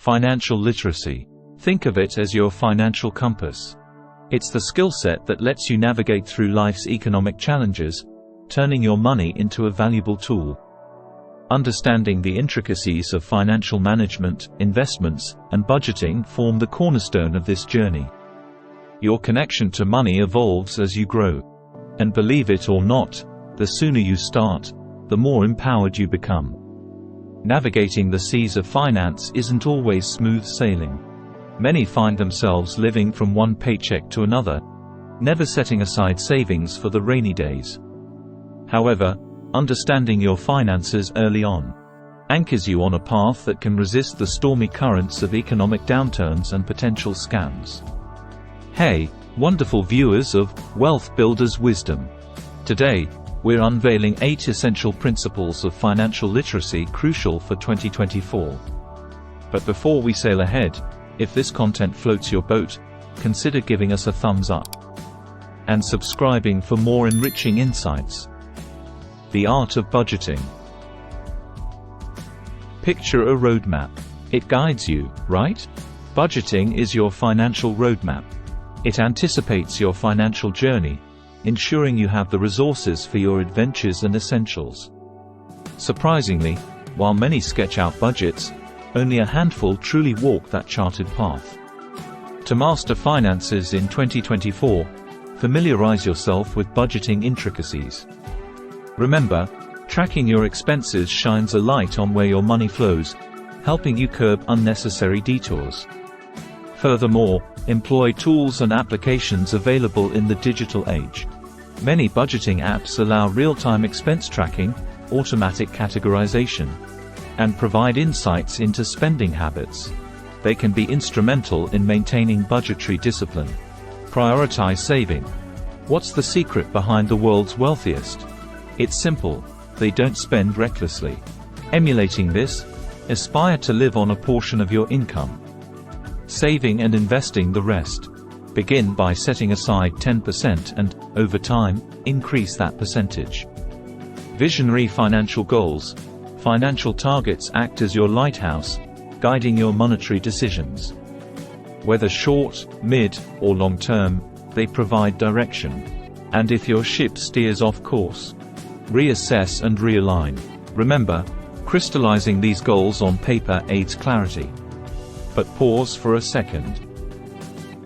Financial literacy. Think of it as your financial compass. It's the skill set that lets you navigate through life's economic challenges, turning your money into a valuable tool. Understanding the intricacies of financial management, investments, and budgeting form the cornerstone of this journey. Your connection to money evolves as you grow. And believe it or not, the sooner you start, the more empowered you become. Navigating the seas of finance isn't always smooth sailing. Many find themselves living from one paycheck to another, never setting aside savings for the rainy days. However, understanding your finances early on anchors you on a path that can resist the stormy currents of economic downturns and potential scams. Hey, wonderful viewers of Wealth Builders Wisdom. Today, we're unveiling 8 essential principles of financial literacy crucial for 2024. But before we sail ahead, if this content floats your boat, consider giving us a thumbs up and subscribing for more enriching insights. The art of budgeting. Picture a roadmap. It guides you, right? Budgeting is your financial roadmap. It anticipates your financial journey, ensuring you have the resources for your adventures and essentials. Surprisingly, while many sketch out budgets, only a handful truly walk that charted path. To master finances in 2024, familiarize yourself with budgeting intricacies. Remember, tracking your expenses shines a light on where your money flows, helping you curb unnecessary detours. Furthermore, employ tools and applications available in the digital age. Many budgeting apps allow real-time expense tracking, automatic categorization, and provide insights into spending habits. They can be instrumental in maintaining budgetary discipline. Prioritize saving. What's the secret behind the world's wealthiest? It's simple: they don't spend recklessly. Emulating this, aspire to live on a portion of your income, saving and investing the rest. Begin by setting aside 10% and, over time, increase that percentage. Visionary financial goals. Financial targets act as your lighthouse, guiding your monetary decisions. Whether short, mid, or long term, they provide direction. And if your ship steers off course, reassess and realign. Remember, crystallizing these goals on paper aids clarity. But pause for a second.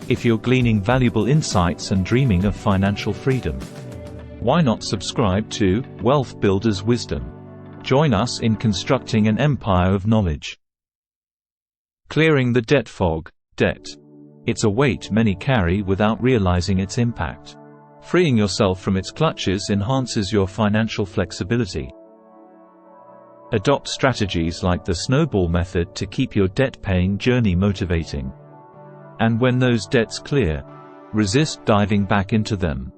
If you're gleaning valuable insights and dreaming of financial freedom, why not subscribe to Wealth Builders Wisdom? Join us in constructing an empire of knowledge. Clearing the debt fog. Debt. It's a weight many carry without realizing its impact. Freeing yourself from its clutches enhances your financial flexibility. Adopt strategies like the snowball method to keep your debt-paying journey motivating. And when those debts clear, resist diving back into them.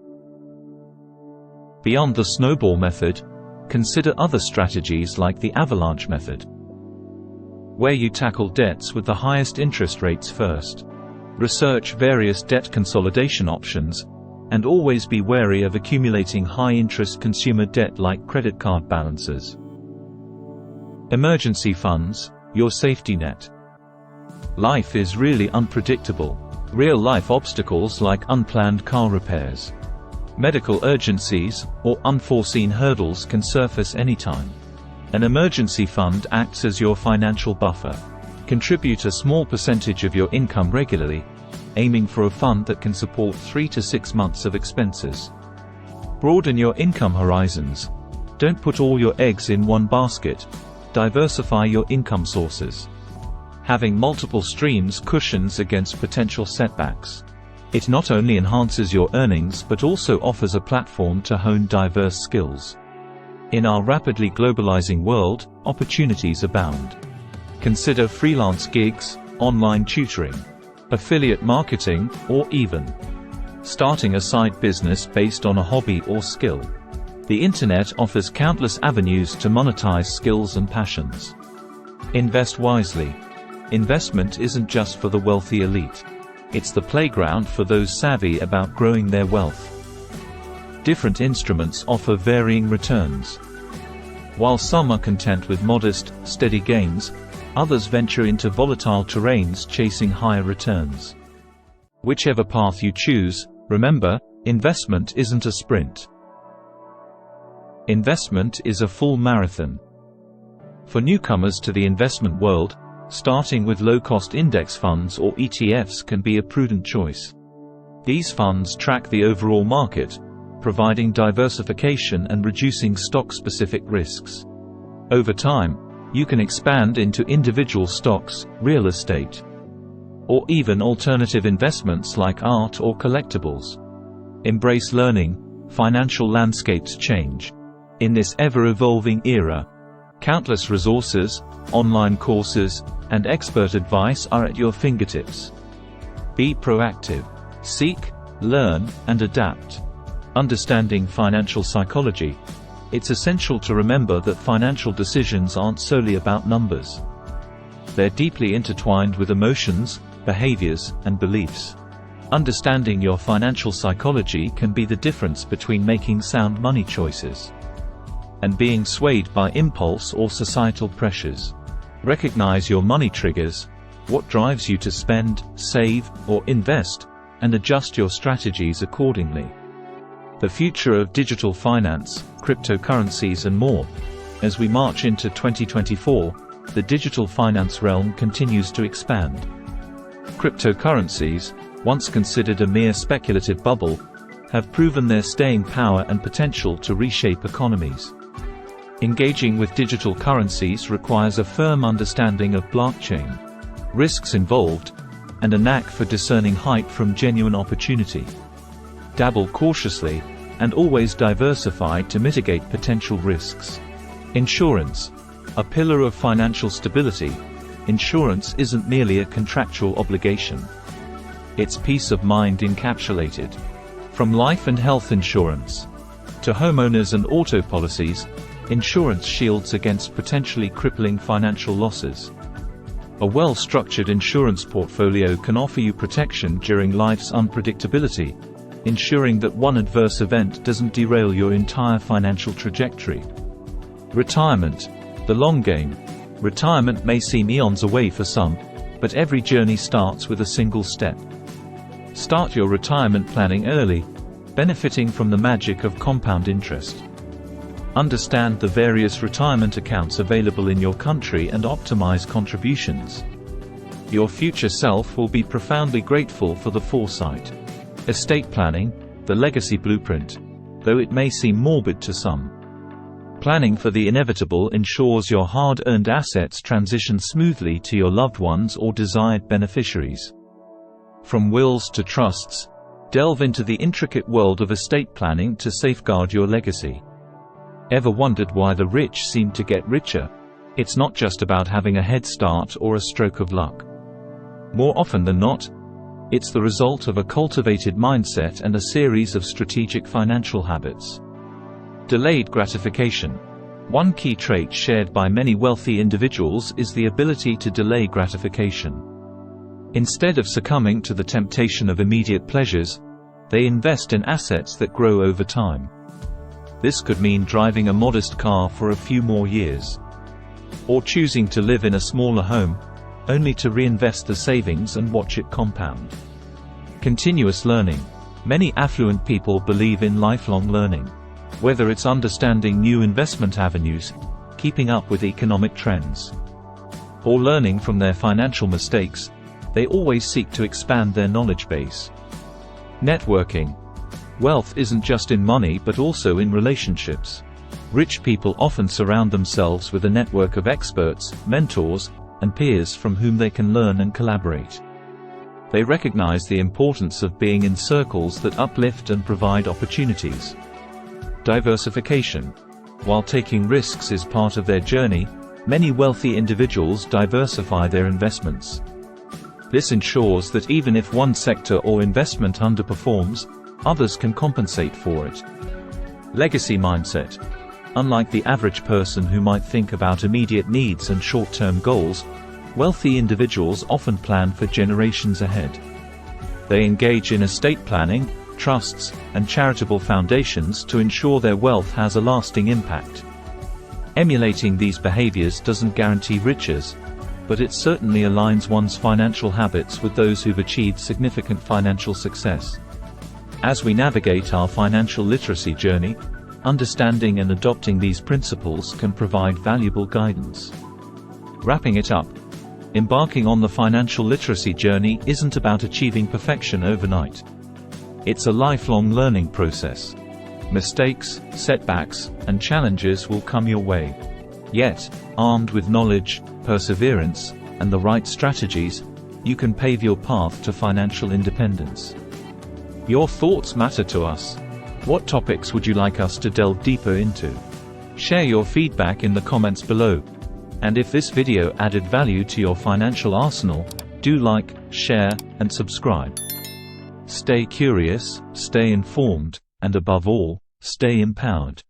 Beyond the snowball method, consider other strategies like the avalanche method, where you tackle debts with the highest interest rates first. Research various debt consolidation options, and always be wary of accumulating high-interest consumer debt like credit card balances. Emergency funds, your safety net. Life is really unpredictable. Real-life obstacles like unplanned car repairs, medical urgencies, or unforeseen hurdles can surface anytime. An emergency fund acts as your financial buffer. Contribute a small percentage of your income regularly, aiming for a fund that can support 3 to 6 months of expenses. Broaden your income horizons. Don't put all your eggs in one basket. Diversify your income sources. Having multiple streams cushions against potential setbacks. It not only enhances your earnings but also offers a platform to hone diverse skills. In our rapidly globalizing world, opportunities abound. Consider freelance gigs, online tutoring, affiliate marketing, or even starting a side business based on a hobby or skill. The internet offers countless avenues to monetize skills and passions. Invest wisely. Investment isn't just for the wealthy elite. It's the playground for those savvy about growing their wealth. Different instruments offer varying returns. While some are content with modest, steady gains, Others venture into volatile terrains chasing higher returns. Whichever path you choose, remember, investment isn't a sprint. Investment is a full marathon. For newcomers to the investment world, starting with low-cost index funds or ETFs can be a prudent choice. These funds track the overall market, providing diversification and reducing stock-specific risks. Over time, you can expand into individual stocks, real estate, or even alternative investments like art or collectibles. Embrace learning. Financial landscapes change. In this ever-evolving era, countless resources, online courses, and expert advice are at your fingertips. Be proactive. Seek, learn, and adapt. Understanding financial psychology. It's essential to remember that financial decisions aren't solely about numbers. They're deeply intertwined with emotions, behaviors, and beliefs. Understanding your financial psychology can be the difference between making sound money choices and being swayed by impulse or societal pressures. Recognize your money triggers, what drives you to spend, save, or invest, and adjust your strategies accordingly. The future of digital finance, cryptocurrencies and more. As we march into 2024, the digital finance realm continues to expand. Cryptocurrencies, once considered a mere speculative bubble, have proven their staying power and potential to reshape economies. Engaging with digital currencies requires a firm understanding of blockchain, risks involved, and a knack for discerning hype from genuine opportunity. Dabble cautiously, and always diversify to mitigate potential risks. Insurance. A pillar of financial stability, insurance isn't merely a contractual obligation. It's peace of mind encapsulated. From life and health insurance to homeowners and auto policies, insurance shields against potentially crippling financial losses. A well-structured insurance portfolio can offer you protection during life's unpredictability, ensuring that one adverse event doesn't derail your entire financial trajectory. Retirement. The long game. Retirement may seem eons away for some, but every journey starts with a single step. Start your retirement planning early, benefiting from the magic of compound interest. Understand the various retirement accounts available in your country and optimize contributions. Your future self will be profoundly grateful for the foresight. Estate planning, the legacy blueprint, though it may seem morbid to some. Planning for the inevitable ensures your hard-earned assets transition smoothly to your loved ones or desired beneficiaries. From wills to trusts, delve into the intricate world of estate planning to safeguard your legacy. Ever wondered why the rich seem to get richer? It's not just about having a head start or a stroke of luck. More often than not, it's the result of a cultivated mindset and a series of strategic financial habits. Delayed gratification. One key trait shared by many wealthy individuals is the ability to delay gratification. Instead of succumbing to the temptation of immediate pleasures, they invest in assets that grow over time. This could mean driving a modest car for a few more years, or choosing to live in a smaller home, only to reinvest the savings and watch it compound. Continuous learning. Many affluent people believe in lifelong learning. Whether it's understanding new investment avenues, keeping up with economic trends, or learning from their financial mistakes, they always seek to expand their knowledge base. Networking. Wealth isn't just in money but also in relationships. Rich people often surround themselves with a network of experts, mentors, and peers from whom they can learn and collaborate. They recognize the importance of being in circles that uplift and provide opportunities. Diversification. While taking risks is part of their journey, many wealthy individuals diversify their investments. This ensures that even if one sector or investment underperforms, others can compensate for it. Legacy mindset. Unlike the average person who might think about immediate needs and short-term goals, wealthy individuals often plan for generations ahead. They engage in estate planning, trusts, and charitable foundations to ensure their wealth has a lasting impact. Emulating these behaviors doesn't guarantee riches, but it certainly aligns one's financial habits with those who've achieved significant financial success. As we navigate our financial literacy journey, understanding and adopting these principles can provide valuable guidance. Wrapping it up, embarking on the financial literacy journey isn't about achieving perfection overnight. It's a lifelong learning process. Mistakes, setbacks, and challenges will come your way. Yet, armed with knowledge, perseverance, and the right strategies, you can pave your path to financial independence. Your thoughts matter to us. What topics would you like us to delve deeper into? Share your feedback in the comments below. And if this video added value to your financial arsenal, do like, share, and subscribe. Stay curious, stay informed, and above all, stay empowered.